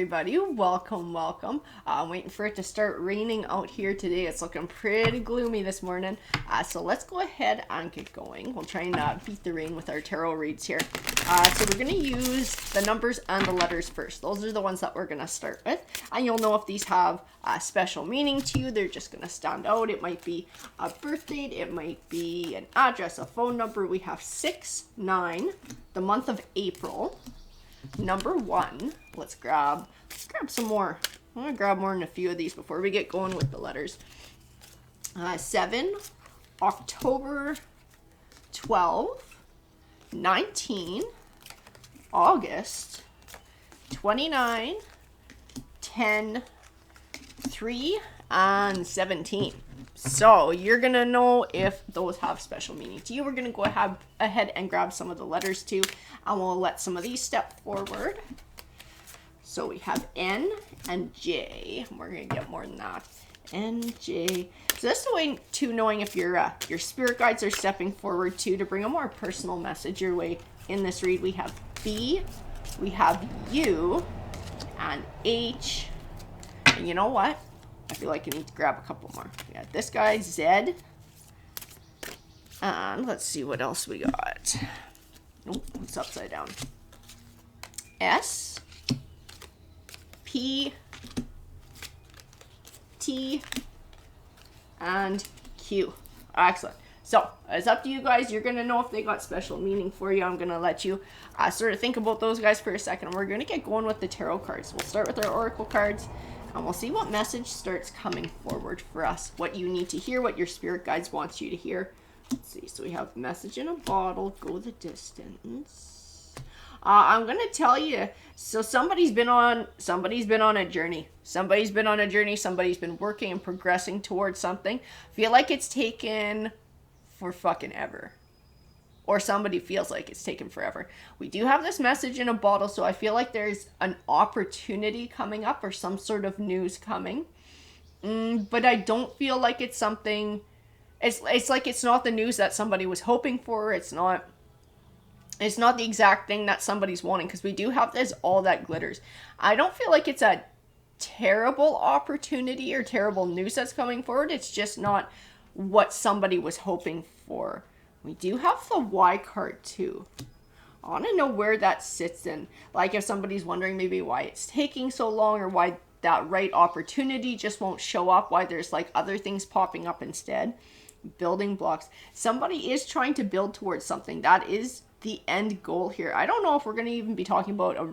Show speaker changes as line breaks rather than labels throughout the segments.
everybody. Welcome. I'm waiting for it to start raining out here today. It's looking pretty gloomy this morning. So let's go ahead and get going. We'll try and beat the rain with our tarot reads here. So we're going to use the numbers and the letters first. Those are the ones that we're going to start with. And you'll know if these have a special meaning to you. They're just going to stand out. It might be a birth date. It might be an address, a phone number. We have 6, 9, the month of April. Number 1, let's grab some more. I'm gonna grab more than a few of these before we get going with the letters. 7, October 12, 19, August 29, 10, 3, and 17. So you're going to know if those have special meaning to you. We're going to go ahead and grab some of the letters too, and we'll let some of these step forward. So we have N and J. We're going to get more than that. N, J. So that's the way to knowing if your spirit guides are stepping forward too to bring a more personal message your way. In this read, we have B, we have U, and H. And you know what? I feel like I need to grab a couple more. We got this guy, Z. And let's see what else we got. Nope, it's upside down. S, P, T, and Q. Excellent. So it's up to you guys. You're going to know if they got special meaning for you. I'm going to let you sort of think about those guys for a second. We're going to get going with the tarot cards. We'll start with our oracle cards. And we'll see what message starts coming forward for us. What you need to hear, what your spirit guides want you to hear. Let's see. So we have message in a bottle. Go the distance. I'm going to tell you. So somebody's been on a journey. Somebody's been working and progressing towards something. Feel like it's taken for fucking ever. Or somebody feels like it's taken forever. We do have this message in a bottle, so I feel like there's an opportunity coming up or some sort of news coming. But I don't feel like it's something... It's like it's not the news that somebody was hoping for. It's not the exact thing that somebody's wanting, because we do have this all that glitters. I don't feel like it's a terrible opportunity or terrible news that's coming forward. It's just not what somebody was hoping for. We do have the Y card too. I want to know where that sits in. Like if somebody's wondering maybe why it's taking so long, or why that right opportunity just won't show up, why there's like other things popping up instead. Building blocks. Somebody is trying to build towards something. That is the end goal here. I don't know if we're going to even be talking about a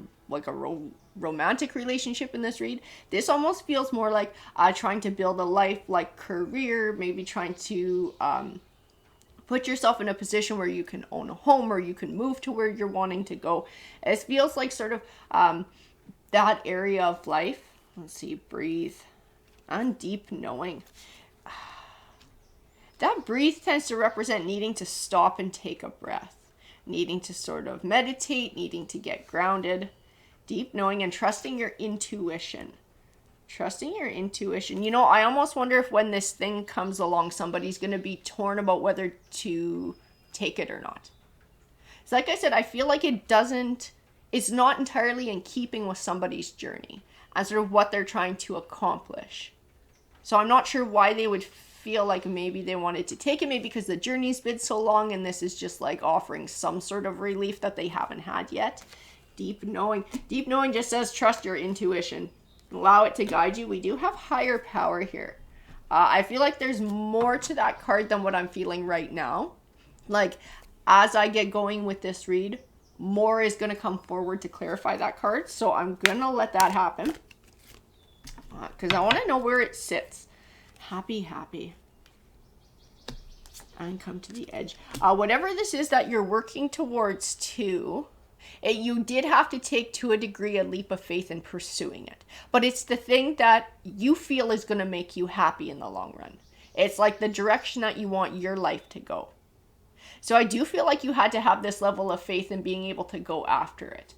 romantic relationship in this read. This almost feels more like trying to build a life, like career, maybe trying to... put yourself in a position where you can own a home, or you can move to where you're wanting to go. It feels like sort of that area of life. Let's see, breathe. And deep knowing. That breathe tends to represent needing to stop and take a breath. Needing to sort of meditate, needing to get grounded. Deep knowing and trusting your intuition. Trusting your intuition. You know, I almost wonder if when this thing comes along, somebody's going to be torn about whether to take it or not. So like I said, I feel like it's not entirely in keeping with somebody's journey and sort of what they're trying to accomplish. So I'm not sure why they would feel like maybe they wanted to take it, maybe because the journey's been so long and this is just like offering some sort of relief that they haven't had yet. Deep knowing. Deep knowing just says trust your intuition. Allow it to guide you. We do have higher power here. I feel like there's more to that card than what I'm feeling right now. Like, as I get going with this read, more is going to come forward to clarify that card. So I'm going to let that happen. Because I want to know where it sits. Happy. And come to the edge. Whatever this is that you're working towards too... you did have to take, to a degree, a leap of faith in pursuing it. But it's the thing that you feel is going to make you happy in the long run. It's like the direction that you want your life to go. So I do feel like you had to have this level of faith in being able to go after it.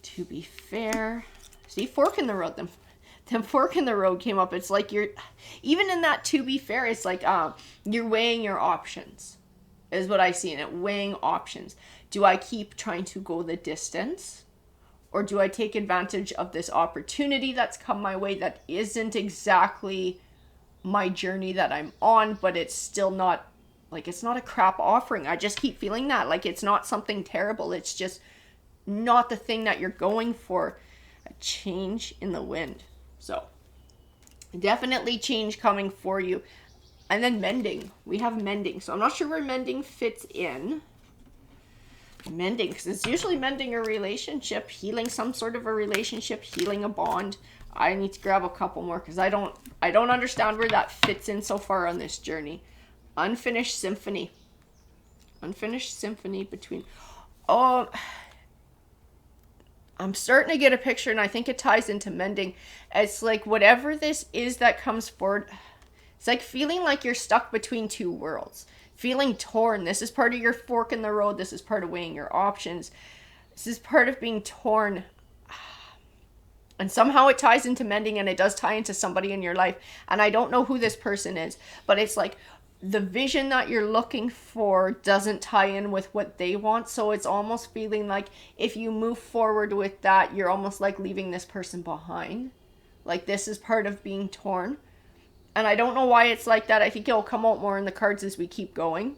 To be fair. See, fork in the road. The fork in the road came up. It's like you're... Even in that to be fair, it's like you're weighing your options. Is what I see in it. Weighing options. Do I keep trying to go the distance? Or do I take advantage of this opportunity that's come my way that isn't exactly my journey that I'm on, but it's still not, like, it's not a crap offering. I just keep feeling that. Like, it's not something terrible. It's just not the thing that you're going for. A change in the wind. So, definitely change coming for you. And then mending. We have mending. So, I'm not sure where mending fits in. Mending, because it's usually mending a relationship, healing some sort of a relationship, healing a bond. I need to grab a couple more because I don't understand where that fits in so far on this journey. Unfinished symphony. Unfinished symphony between... Oh, I'm starting to get a picture, and I think it ties into mending. It's like whatever this is that comes forward, it's like feeling like you're stuck between two worlds. Feeling torn. This is part of your fork in the road. This is part of weighing your options. This is part of being torn. And somehow it ties into mending, and it does tie into somebody in your life. And I don't know who this person is, but it's like the vision that you're looking for doesn't tie in with what they want. So it's almost feeling like if you move forward with that, you're almost like leaving this person behind. Like this is part of being torn. And I don't know why it's like that. I think it'll come out more in the cards as we keep going.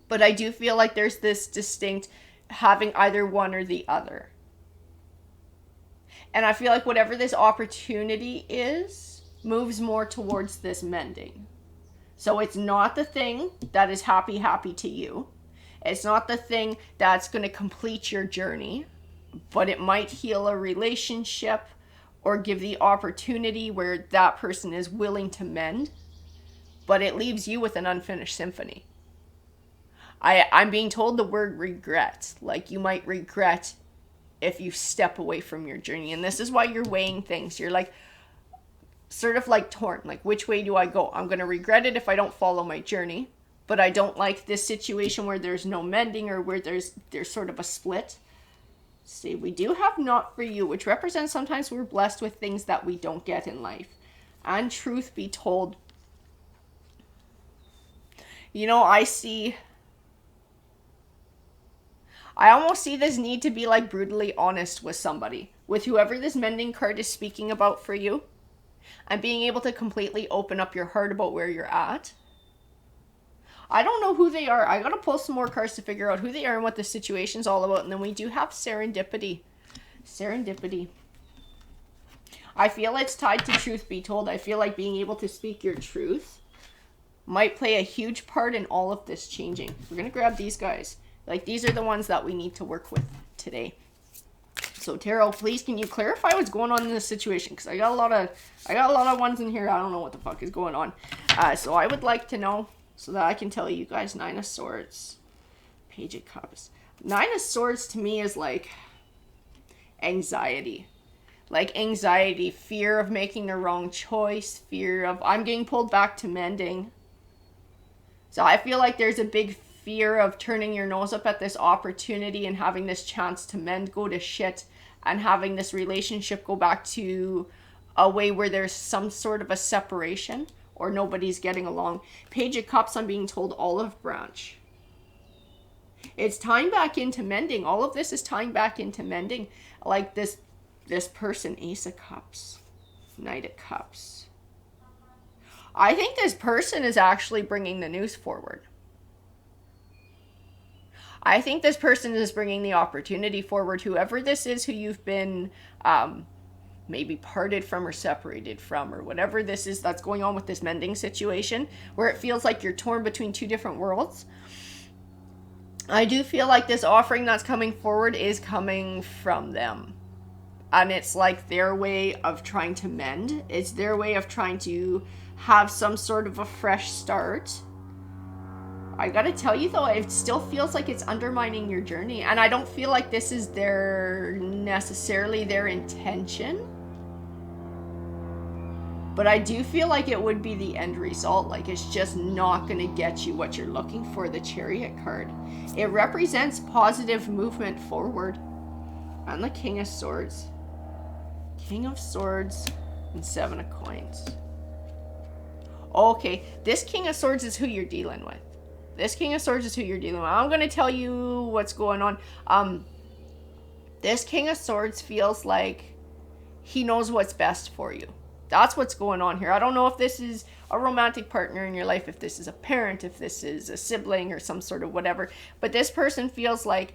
But I do feel like there's this distinct having either one or the other. And I feel like whatever this opportunity is, moves more towards this mending. So it's not the thing that is happy to you. It's not the thing that's going to complete your journey. But it might heal a relationship, or give the opportunity where that person is willing to mend, but it leaves you with an unfinished symphony. I'm being told the word regret. Like you might regret if you step away from your journey. And this is why you're weighing things. You're like, sort of like torn. Like, which way do I go? I'm going to regret it if I don't follow my journey. But I don't like this situation where there's no mending, or where there's sort of a split. See, we do have not for you, which represents sometimes we're blessed with things that we don't get in life. And truth be told, you know, I almost see this need to be like brutally honest with somebody, with whoever this mending card is speaking about for you, and being able to completely open up your heart about where you're at. I don't know who they are. I gotta pull some more cards to figure out who they are and what the situation's all about. And then we do have serendipity. Serendipity. I feel it's tied to truth be told. I feel like being able to speak your truth might play a huge part in all of this changing. We're gonna grab these guys. Like, these are the ones that we need to work with today. So tarot, please, can you clarify what's going on in this situation? Because I got a lot of ones in here. I don't know what the fuck is going on. So I would like to know, so that I can tell you guys. Nine of Swords, Page of Cups. Nine of Swords to me is like anxiety. Like anxiety, fear of making the wrong choice, fear of I'm getting pulled back to mending. So I feel like there's a big fear of turning your nose up at this opportunity and having this chance to mend go to shit, and having this relationship go back to a way where there's some sort of a separation, or nobody's getting along. Page of Cups, I'm being told olive branch. It's tying back into mending. All of this is tying back into mending. Like this person, Ace of Cups, Knight of Cups. I think this person is actually bringing the news forward. I think this person is bringing the opportunity forward. Whoever this is who you've been maybe parted from or separated from, or whatever this is that's going on with this mending situation, where it feels like you're torn between two different worlds. I do feel like this offering that's coming forward is coming from them. And it's like their way of trying to mend. It's their way of trying to have some sort of a fresh start. I gotta tell you though, it still feels like it's undermining your journey. And I don't feel like this is necessarily their intention. But I do feel like it would be the end result. Like it's just not gonna get you what you're looking for, the Chariot card. It represents positive movement forward. And the King of Swords. King of Swords and Seven of Coins. Okay, this King of Swords is who you're dealing with. This King of Swords is who you're dealing with. I'm going to tell you what's going on. This King of Swords feels like he knows what's best for you. That's what's going on here. I don't know if this is a romantic partner in your life, if this is a parent, if this is a sibling or some sort of whatever. But this person feels like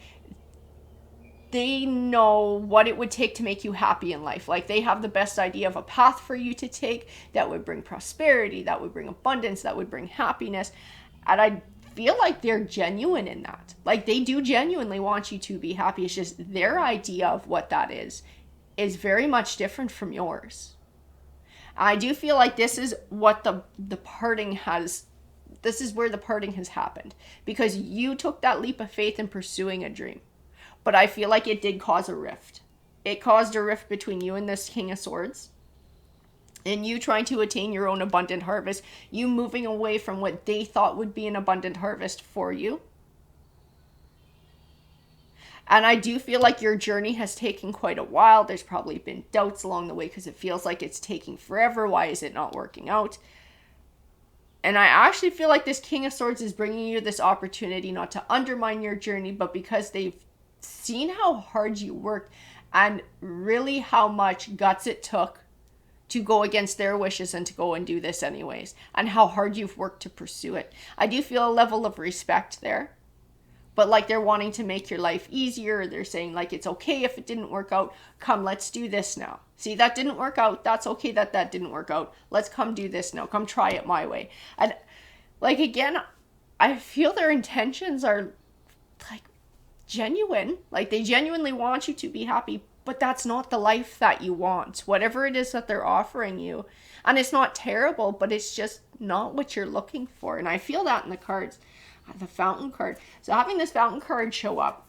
they know what it would take to make you happy in life. Like they have the best idea of a path for you to take that would bring prosperity, that would bring abundance, that would bring happiness. And I feel like they're genuine in that. Like they do genuinely want you to be happy. It's just their idea of what that is very much different from yours. I do feel like this is what the parting has, this is where the parting has happened. Because you took that leap of faith in pursuing a dream. But I feel like it did cause a rift. It caused a rift between you and this King of Swords. And you trying to attain your own abundant harvest. You moving away from what they thought would be an abundant harvest for you. And I do feel like your journey has taken quite a while. There's probably been doubts along the way because it feels like it's taking forever. Why is it not working out? And I actually feel like this King of Swords is bringing you this opportunity not to undermine your journey, but because they've seen how hard you worked and really how much guts it took to go against their wishes and to go and do this anyways, and how hard you've worked to pursue it. I do feel a level of respect there. But like they're wanting to make your life easier. They're saying like, it's okay if it didn't work out. Come, let's do this now. See, that didn't work out. That's okay that didn't work out. Let's come do this now. Come try it my way. And like, again, I feel their intentions are like genuine. Like they genuinely want you to be happy, but that's not the life that you want. Whatever it is that they're offering you. And it's not terrible, but it's just not what you're looking for. And I feel that in the cards. The Fountain card. So having this Fountain card show up,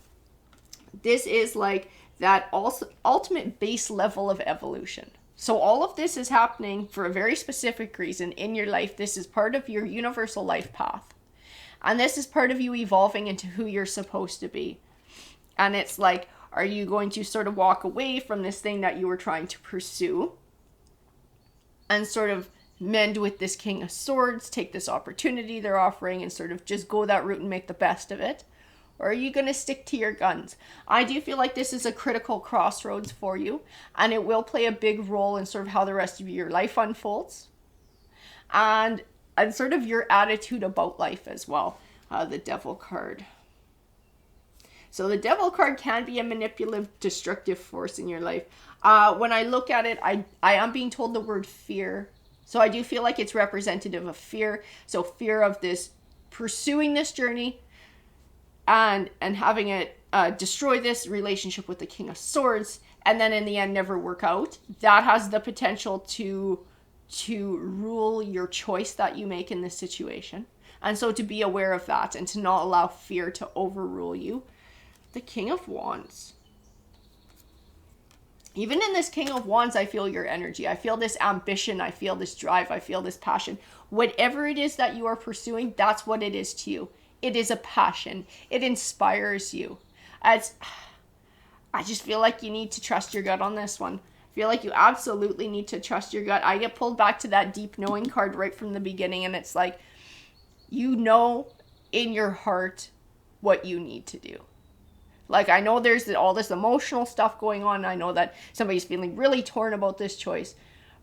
this is like that ultimate base level of evolution. So all of this is happening for a very specific reason in your life. This is part of your universal life path. And this is part of you evolving into who you're supposed to be. And it's like, are you going to sort of walk away from this thing that you were trying to pursue and sort of mend with this King of Swords, take this opportunity they're offering and sort of just go that route and make the best of it? Or are you going to stick to your guns? I do feel like this is a critical crossroads for you, and it will play a big role in sort of how the rest of your life unfolds and sort of your attitude about life as well. The Devil card. So the Devil card can be a manipulative, destructive force in your life. When I look at it, I am being told the word fear. So I do feel like it's representative of fear. So fear of this, pursuing this journey and having it destroy this relationship with the King of Swords, and then in the end never work out. That has the potential to rule your choice that you make in this situation. And so to be aware of that and to not allow fear to overrule you. The King of Wands. Even in this King of Wands, I feel your energy. I feel this ambition. I feel this drive. I feel this passion. Whatever it is that you are pursuing, that's what it is to you. It is a passion. It inspires you. I just feel like you need to trust your gut on this one. I feel like you absolutely need to trust your gut. I get pulled back to that deep knowing card right from the beginning, and it's like, you know in your heart what you need to do. Like, I know there's all this emotional stuff going on. I know that somebody's feeling really torn about this choice.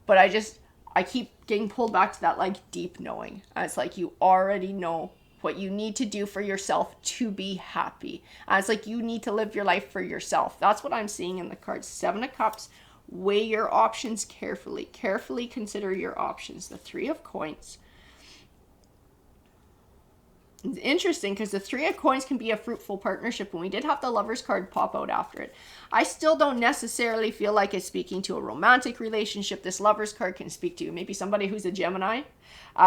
But I keep getting pulled back to that, like, deep knowing. And it's like, you already know what you need to do for yourself to be happy. And it's like, you need to live your life for yourself. That's what I'm seeing in the cards. Seven of Cups. Weigh your options carefully. Carefully consider your options. The Three of Coins. It's interesting because the Three of Coins can be a fruitful partnership, and we did have the Lovers card pop out after it. I still don't necessarily feel like it's speaking to a romantic relationship. This Lovers card can speak to maybe somebody who's a Gemini,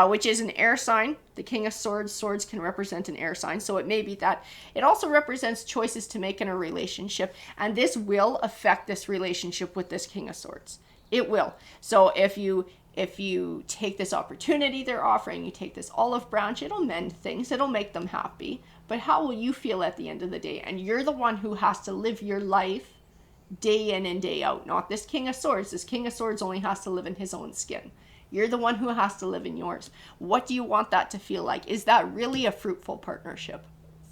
which is an air sign. The King of Swords. Swords can represent an air sign, so it may be that. It also represents choices to make in a relationship, and this will affect this relationship with this King of Swords. It will. So if you take this opportunity they're offering, you take this olive branch, it'll mend things, it'll make them happy. But how will you feel at the end of the day? And you're the one who has to live your life day in and day out, not this King of Swords. This King of Swords only has to live in his own skin. You're the one who has to live in yours. What do you want that to feel like? Is that really a fruitful partnership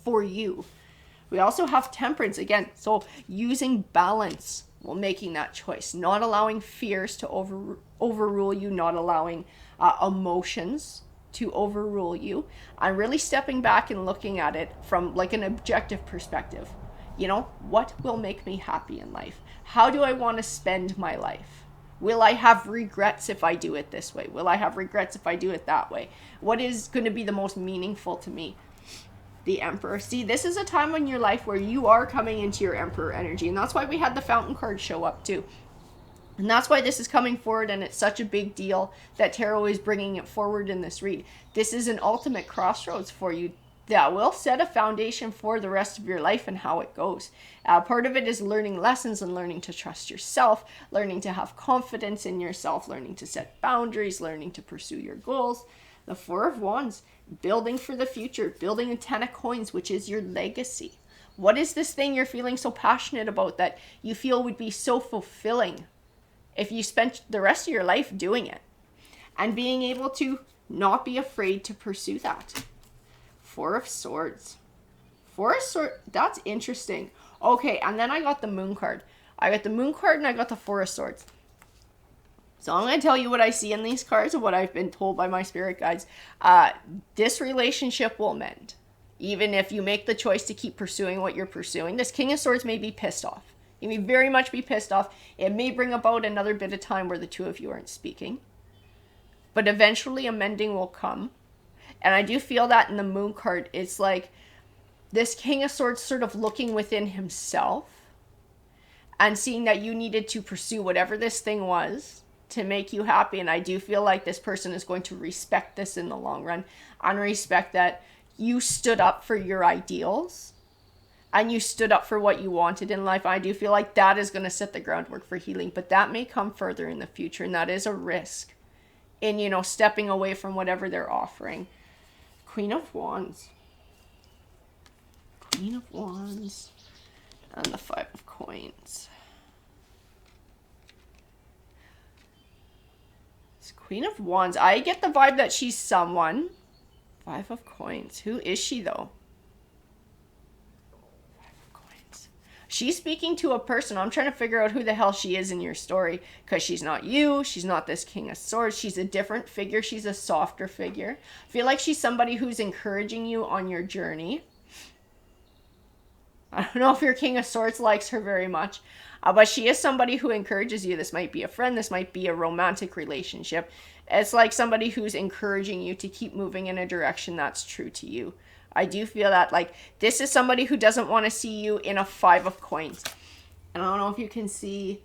for you? We also have Temperance again. So using balance while making that choice, not allowing fears to overrule you, not allowing emotions to overrule you, and really stepping back and looking at it from like an objective perspective. You know, what will make me happy in life? How do I want to spend my life? Will I have regrets if I do it this way? Will I have regrets if I do it that way? What is going to be the most meaningful to me? The Emperor. See, this is a time in your life where you are coming into your Emperor energy, and that's why we had the Fountain card show up too. And that's why this is coming forward, and it's such a big deal that Tarot is bringing it forward in this read. This is an ultimate crossroads for you that will set a foundation for the rest of your life and how it goes. Part of it is learning lessons and learning to trust yourself, learning to have confidence in yourself, learning to set boundaries, learning to pursue your goals. The Four of Wands, building for the future, building a 10 of Coins, which is your legacy. What is this thing you're feeling so passionate about that you feel would be so fulfilling if you spent the rest of your life doing it? And being able to not be afraid to pursue that. Four of Swords. Four of Swords, that's interesting. Okay, and then I got the Moon card. I got the Moon card and I got the Four of Swords. So I'm going to tell you what I see in these cards and what I've been told by my spirit guides. This relationship will mend. Even if you make the choice to keep pursuing what you're pursuing. This King of Swords may be pissed off. You may very much be pissed off. It may bring about another bit of time where the two of you aren't speaking. But eventually a mending will come. And I do feel that in the Moon card. It's like this King of Swords sort of looking within himself and seeing that you needed to pursue whatever this thing was to make you happy. And I do feel like this person is going to respect this in the long run and respect that you stood up for your ideals and you stood up for what you wanted in life. I do feel like that is going to set the groundwork for healing, but that may come further in the future, and that is a risk in, you know, stepping away from whatever they're offering. Queen of Wands. Queen of Wands. And the Five of Coins. It's Queen of Wands. I get the vibe that she's someone. Five of Coins. Who is she, though? Five of Coins. She's speaking to a person. I'm trying to figure out who the hell she is in your story. Because she's not you. She's not this King of Swords. She's a different figure. She's a softer figure. I feel like she's somebody who's encouraging you on your journey. I don't know if your King of Swords likes her very much. But she is somebody who encourages you. This might be a friend. This might be a romantic relationship. It's like somebody who's encouraging you to keep moving in a direction that's true to you. I do feel that, like, this is somebody who doesn't want to see you in a Five of Coins. And I don't know if you can see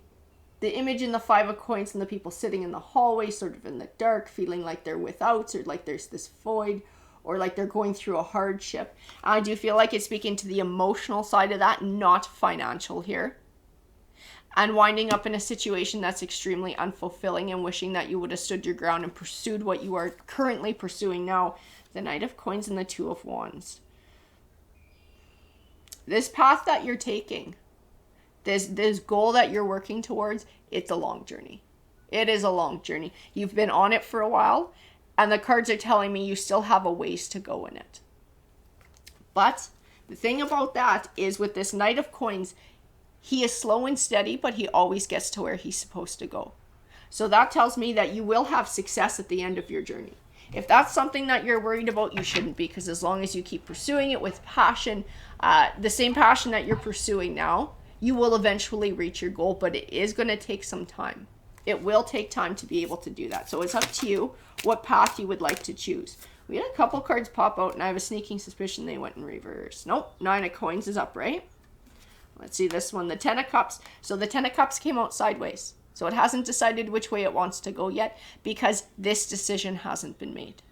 the image in the Five of Coins and the people sitting in the hallway, sort of in the dark, feeling like they're without, or like there's this void, or like they're going through a hardship. And I do feel like it's speaking to the emotional side of that, not financial here. And winding up in a situation that's extremely unfulfilling and wishing that you would have stood your ground and pursued what you are currently pursuing now. The Knight of Coins and the Two of Wands. This path that you're taking, this goal that you're working towards, it's a long journey. It is a long journey. You've been on it for a while, and the cards are telling me you still have a ways to go in it. But the thing about that is, with this Knight of Coins, he is slow and steady, but he always gets to where he's supposed to go. So that tells me that you will have success at the end of your journey. If that's something that you're worried about, you shouldn't be, because as long as you keep pursuing it with passion, the same passion that you're pursuing now, you will eventually reach your goal, but it is going to take some time. It will take time to be able to do that. So it's up to you what path you would like to choose. We had a couple cards pop out, and I have a sneaking suspicion they went in reverse. Nope, Nine of Coins is upright. Let's see this one, the Ten of Cups. So the Ten of Cups came out sideways. So it hasn't decided which way it wants to go yet, because this decision hasn't been made.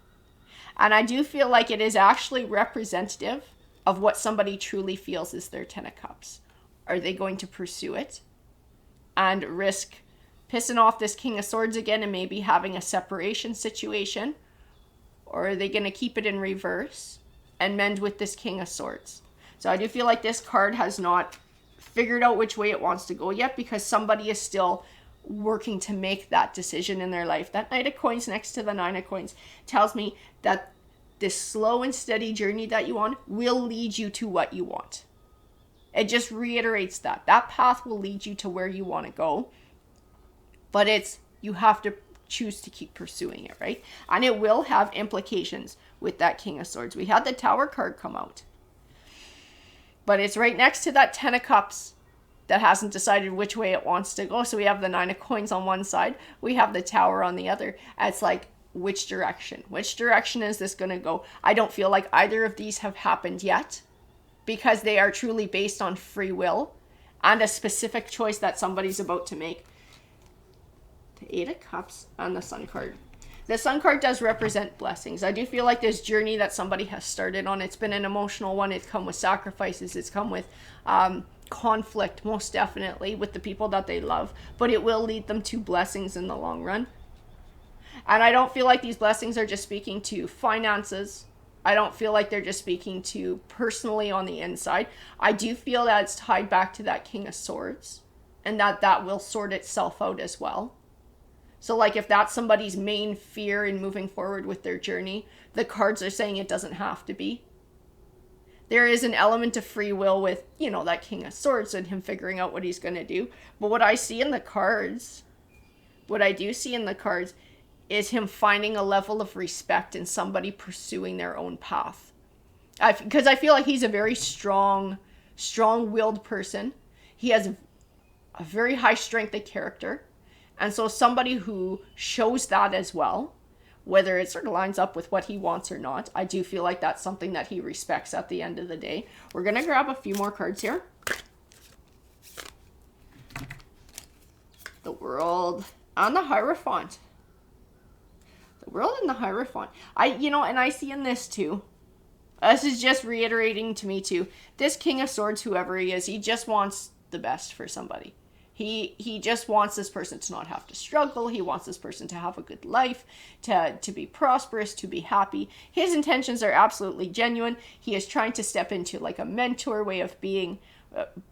And I do feel like it is actually representative of what somebody truly feels is their Ten of Cups. Are they going to pursue it and risk pissing off this King of Swords again and maybe having a separation situation? Or are they going to keep it in reverse and mend with this King of Swords? So I do feel like this card has not figured out which way it wants to go yet, because somebody is still working to make that decision in their life. That Knight of Coins next to the Nine of Coins tells me that this slow and steady journey that you on will lead you to what you want. It just reiterates that. That path will lead you to where you want to go. But you have to choose to keep pursuing it, right? And it will have implications with that King of Swords. We had the Tower card come out. But it's right next to that Ten of Cups that hasn't decided which way it wants to go. So we have the Nine of Coins on one side. We have the Tower on the other. It's like, which direction? Which direction is this going to go? I don't feel like either of these have happened yet, because they are truly based on free will and a specific choice that somebody's about to make. The Eight of Cups and the Sun card. The Sun card does represent blessings. I do feel like this journey that somebody has started on, it's been an emotional one. It's come with sacrifices. It's come with conflict, most definitely, with the people that they love. But it will lead them to blessings in the long run. And I don't feel like these blessings are just speaking to finances. I don't feel like they're just speaking to personally on the inside. I do feel that it's tied back to that King of Swords, and that will sort itself out as well. So like if that's somebody's main fear in moving forward with their journey, the cards are saying it doesn't have to be. There is an element of free will with, that King of Swords and him figuring out what he's going to do. But what I do see in the cards is him finding a level of respect in somebody pursuing their own path. Because I feel like he's a very strong-willed person. He has a very high strength of character. And so somebody who shows that as well, whether it sort of lines up with what he wants or not, I do feel like that's something that he respects at the end of the day. We're going to grab a few more cards here. The World and the Hierophant. The World and the Hierophant. And I see in this too. This is just reiterating to me too. This King of Swords, whoever he is, he just wants the best for somebody. He just wants this person to not have to struggle. He wants this person to have a good life, to be prosperous, to be happy. His intentions are absolutely genuine. He is trying to step into like a mentor way of being.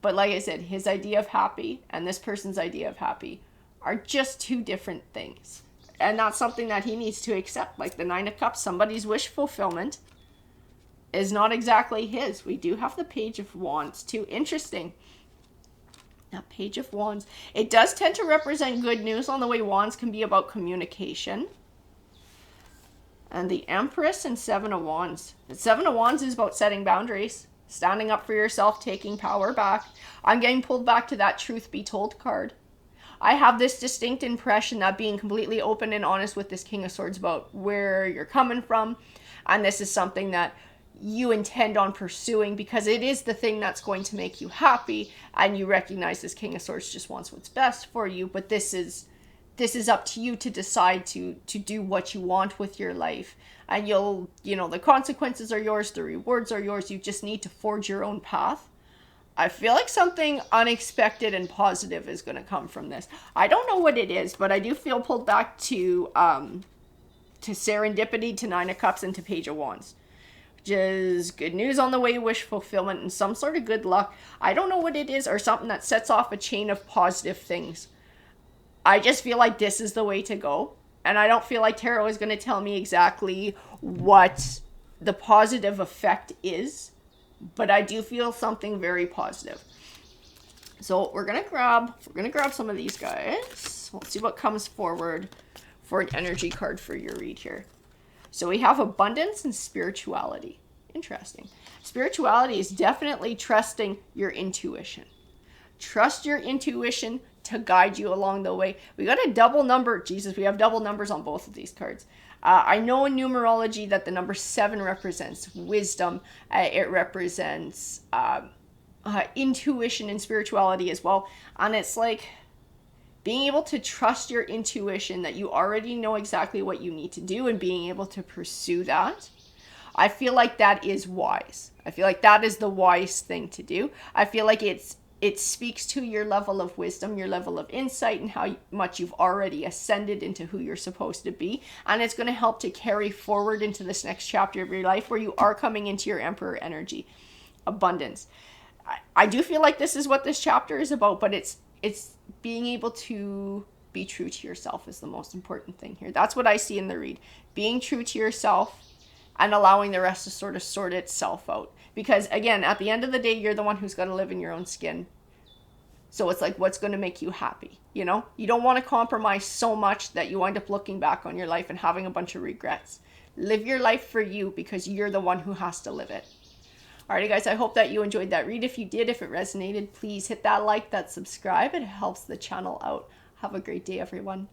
But like I said, his idea of happy and this person's idea of happy are just two different things. And that's something that he needs to accept. Like the Nine of Cups, somebody's wish fulfillment is not exactly his. We do have the Page of Wands too. Interesting. Now, Page of Wands. It does tend to represent good news on the way wands can be about communication. And the Empress and Seven of Wands. The Seven of Wands is about setting boundaries, standing up for yourself, taking power back. I'm getting pulled back to that Truth Be Told card. I have this distinct impression that being completely open and honest with this King of Swords about where you're coming from, and this is something that you intend on pursuing because it is the thing that's going to make you happy, and you recognize this King of Swords just wants what's best for you, but this is up to you to decide to do what you want with your life, and the consequences are yours, the rewards are yours. You just need to forge your own path. I feel like something unexpected and positive is going to come from this. I don't know what it is, but I do feel pulled back to serendipity, to Nine of Cups, and to Page of Wands. Just good news on the way, wish fulfillment, and some sort of good luck. I don't know what it is, or something that sets off a chain of positive things. I just feel like this is the way to go. And I don't feel like tarot is going to tell me exactly what the positive effect is. But I do feel something very positive. So we're gonna grab some of these guys. We'll see what comes forward for an energy card for your read here. So we have abundance and spirituality. Interesting. Spirituality is definitely trusting your intuition. Trust your intuition to guide you along the way. We got a double number. Jesus, we have double numbers on both of these cards. I know in numerology that the number 7 represents wisdom. It represents intuition and spirituality as well. And it's like being able to trust your intuition that you already know exactly what you need to do and being able to pursue that. I feel like that is wise. I feel like that is the wise thing to do. I feel like it speaks to your level of wisdom, your level of insight, and how much you've already ascended into who you're supposed to be. And it's going to help to carry forward into this next chapter of your life where you are coming into your Emperor energy. Abundance. I do feel like this is what this chapter is about, but it's being able to be true to yourself is the most important thing here. That's what I see in the read. Being true to yourself and allowing the rest to sort of sort itself out. Because again, at the end of the day, you're the one who's got to live in your own skin. So it's like, what's going to make you happy? You know, you don't want to compromise so much that you wind up looking back on your life and having a bunch of regrets. Live your life for you, because you're the one who has to live it. Alrighty guys, I hope that you enjoyed that read. If you did, if it resonated, please hit that like, that subscribe. It helps the channel out. Have a great day, everyone.